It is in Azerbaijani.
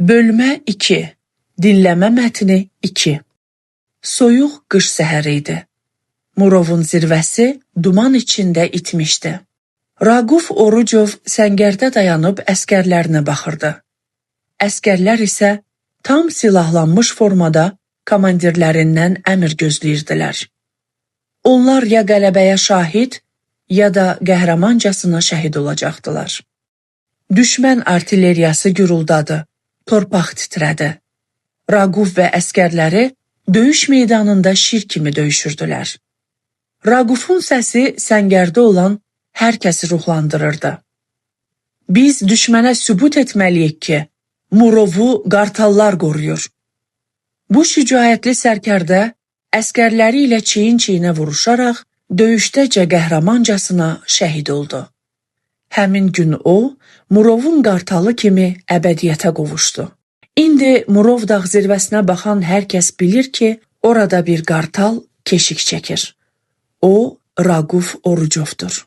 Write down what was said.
Bölmə 2. Dinləmə mətni 2. Soyuq qış səhəri idi. Murovun zirvəsi duman içində itmişdi. Raquf Orucov səngərdə dayanıb əskərlərinə baxırdı. Əskərlər isə tam silahlanmış formada komandirlərindən əmr gözləyirdilər. Onlar ya qələbəyə şahid, ya da qəhrəmancasına şəhid olacaqdılar. Düşmən artilleriyası güruldadı, torpaq titrədi. Raquf və əskərləri döyüş meydanında şir kimi döyüşürdülər. Raqufun səsi səngərdə olan hər kəsi ruhlandırırdı. Biz düşmənə sübut etməliyik ki, Murovu qartallar qoruyur. Bu şücaətli sərkərdə əskərləri ilə çiyin-çiyinə vuruşaraq döyüşdəcə qəhrəmancasına şəhid oldu. Həmin gün o, Murovun qartalı kimi əbədiyyətə qovuşdu. İndi Murov dağ zirvəsinə baxan hər kəs bilir ki, orada bir qartal keşik çəkir. O, Raquf Orucovdur.